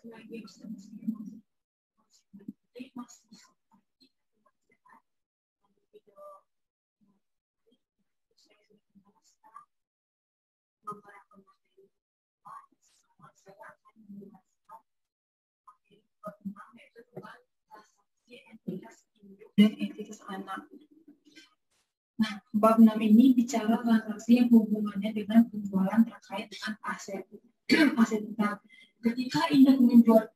dan entitas anak. Nah, bab 6 ini bicara transaksi yang hubungannya dengan penjualan terkait dengan aset tetap. Ketika induk menjual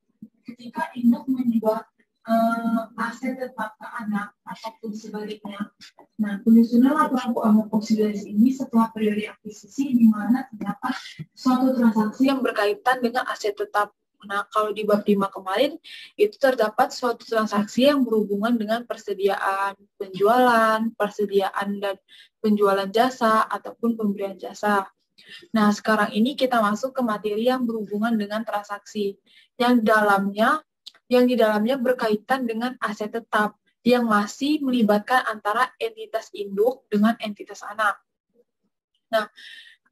aset tetap ke anak ataupun sebaliknya. Nah, penyusunan laporan keuangan konsolidasi ini setelah periode akuisisi di mana terdapat suatu transaksi yang berkaitan dengan aset tetap. Nah, kalau di bab 5 kemarin, itu terdapat suatu transaksi yang berhubungan dengan persediaan penjualan, persediaan dan penjualan jasa, ataupun pemberian jasa. Nah, sekarang ini kita masuk ke materi yang berhubungan dengan transaksi, yang di dalamnya berkaitan dengan aset tetap, yang masih melibatkan antara entitas induk dengan entitas anak. Nah,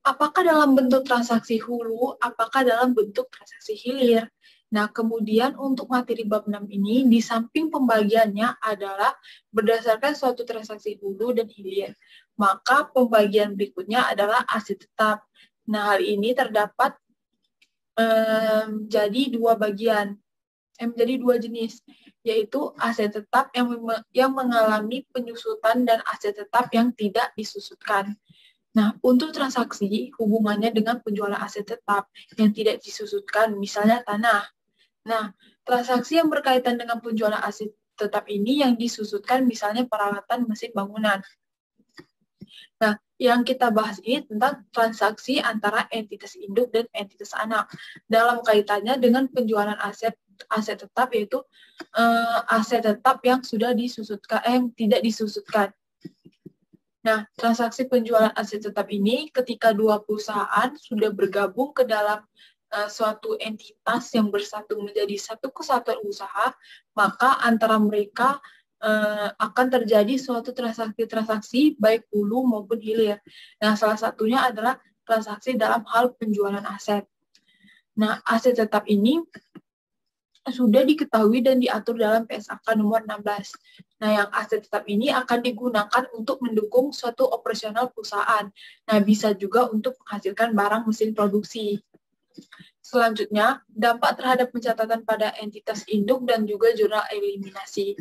apakah dalam bentuk transaksi hulu, apakah dalam bentuk transaksi hilir? Nah, kemudian untuk materi bab 6 ini, di samping pembagiannya adalah berdasarkan suatu transaksi hulu dan hilir. Maka pembagian berikutnya adalah aset tetap. Nah, hal ini terdapat menjadi dua jenis, yaitu aset tetap yang mengalami penyusutan dan aset tetap yang tidak disusutkan. Nah, untuk transaksi hubungannya dengan penjualan aset tetap yang tidak disusutkan, misalnya tanah. Nah, transaksi yang berkaitan dengan penjualan aset tetap ini yang disusutkan, misalnya peralatan mesin bangunan. Nah, yang kita bahas ini tentang transaksi antara entitas induk dan entitas anak dalam kaitannya dengan penjualan aset tetap, yaitu aset tetap yang sudah disusutkan, yang tidak disusutkan. Nah, transaksi penjualan aset tetap ini ketika dua perusahaan sudah bergabung ke dalam suatu entitas yang bersatu menjadi satu kesatuan usaha, maka antara mereka akan terjadi suatu transaksi baik hulu maupun hilir. Nah, salah satunya adalah transaksi dalam hal penjualan aset. Nah, aset tetap ini sudah diketahui dan diatur dalam PSAK nomor 16. Nah, yang aset tetap ini akan digunakan untuk mendukung suatu operasional perusahaan. Nah, bisa juga untuk menghasilkan barang mesin produksi. Selanjutnya, dampak terhadap pencatatan pada entitas induk dan juga jurnal eliminasi.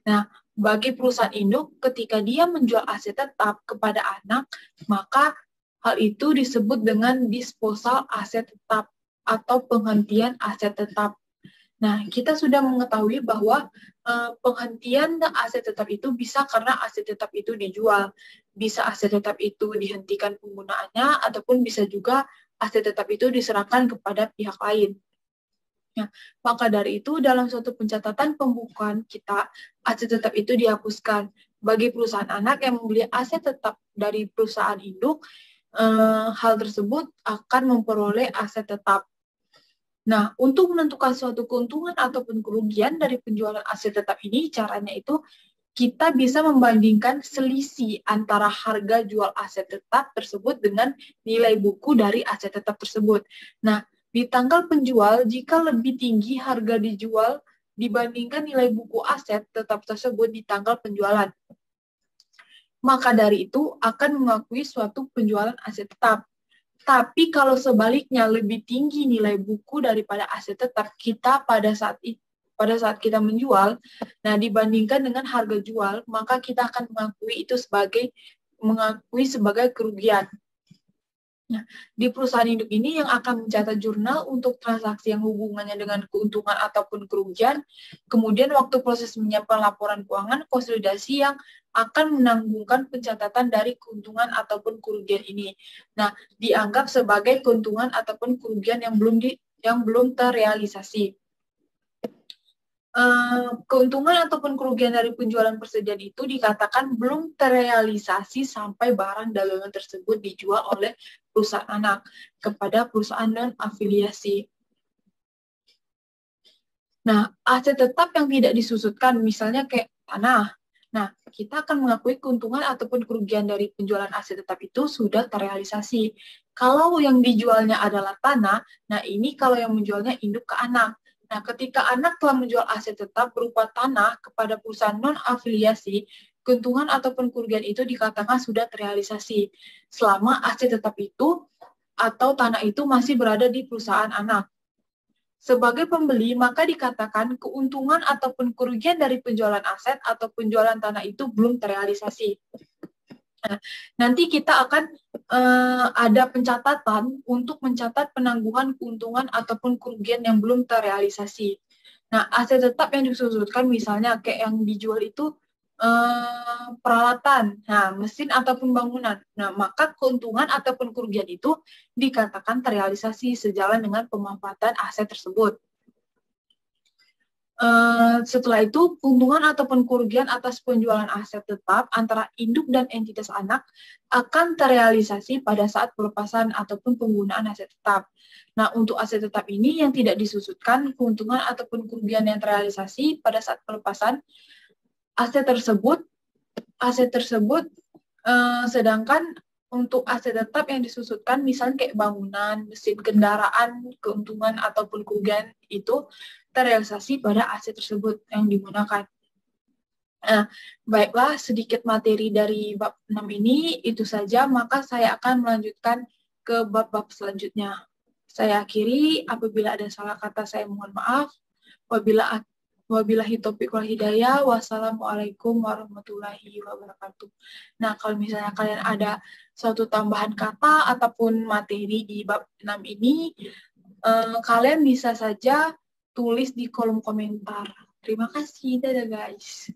Nah, bagi perusahaan induk, ketika dia menjual aset tetap kepada anak, maka hal itu disebut dengan disposal aset tetap atau penghentian aset tetap. Nah, kita sudah mengetahui bahwa penghentian aset tetap itu bisa karena aset tetap itu dijual, bisa aset tetap itu dihentikan penggunaannya, ataupun bisa juga aset tetap itu diserahkan kepada pihak lain. Nah, maka dari itu dalam suatu pencatatan pembukuan kita, aset tetap itu dihapuskan. Bagi perusahaan anak yang membeli aset tetap dari perusahaan induk, hal tersebut akan memperoleh aset tetap. Nah, untuk menentukan suatu keuntungan ataupun kerugian dari penjualan aset tetap ini, caranya itu kita bisa membandingkan selisih antara harga jual aset tetap tersebut dengan nilai buku dari aset tetap tersebut. Nah, di tanggal penjual, jika lebih tinggi harga dijual dibandingkan nilai buku aset tetap tersebut di tanggal penjualan, maka dari itu akan mengakui suatu penjualan aset tetap. Tapi kalau sebaliknya lebih tinggi nilai buku daripada aset tetap kita pada saat kita menjual, nah dibandingkan dengan harga jual, maka kita akan mengakui sebagai kerugian. Nah, di perusahaan induk ini yang akan mencatat jurnal untuk transaksi yang hubungannya dengan keuntungan ataupun kerugian, kemudian waktu proses menyiapkan laporan keuangan konsolidasi yang akan menanggungkan pencatatan dari keuntungan ataupun kerugian ini. Nah, dianggap sebagai keuntungan ataupun kerugian yang belum terrealisasi. Keuntungan ataupun kerugian dari penjualan persediaan itu dikatakan belum terrealisasi sampai barang dagangan tersebut dijual oleh perusahaan anak kepada perusahaan non-afiliasi. Nah, aset tetap yang tidak disusutkan, misalnya kayak tanah. Nah, kita akan mengakui keuntungan ataupun kerugian dari penjualan aset tetap itu sudah terrealisasi. Kalau yang dijualnya adalah tanah, nah ini kalau yang menjualnya induk ke anak. Nah, ketika anak telah menjual aset tetap berupa tanah kepada perusahaan non-afiliasi, keuntungan ataupun kerugian itu dikatakan sudah terrealisasi selama aset tetap itu atau tanah itu masih berada di perusahaan anak. Sebagai pembeli, maka dikatakan keuntungan ataupun kerugian dari penjualan aset atau penjualan tanah itu belum terrealisasi. Nah, nanti kita akan ada pencatatan untuk mencatat penangguhan keuntungan ataupun kerugian yang belum terrealisasi. Nah, aset tetap yang disusutkan misalnya kayak yang dijual itu peralatan, nah mesin ataupun bangunan. Nah, maka keuntungan ataupun kerugian itu dikatakan terrealisasi sejalan dengan pemanfaatan aset tersebut. Setelah itu, keuntungan ataupun kerugian atas penjualan aset tetap antara induk dan entitas anak akan terrealisasi pada saat pelepasan ataupun penggunaan aset tetap. Nah, untuk aset tetap ini yang tidak disusutkan, keuntungan ataupun kerugian yang terrealisasi pada saat pelepasan aset tersebut, sedangkan untuk aset tetap yang disusutkan, misalnya kayak bangunan, mesin kendaraan, keuntungan ataupun kerugian itu terrealisasi pada aset tersebut yang digunakan. Nah, baiklah, sedikit materi dari bab 6 ini, itu saja, maka saya akan melanjutkan ke bab-bab selanjutnya. Saya akhiri, apabila ada salah kata saya mohon maaf. Wabillahi taufiq wal hidayah, wassalamualaikum warahmatullahi wabarakatuh. Nah, kalau misalnya kalian ada suatu tambahan kata ataupun materi di bab 6 ini, kalian bisa saja tulis di kolom komentar. Terima kasih, dadah guys.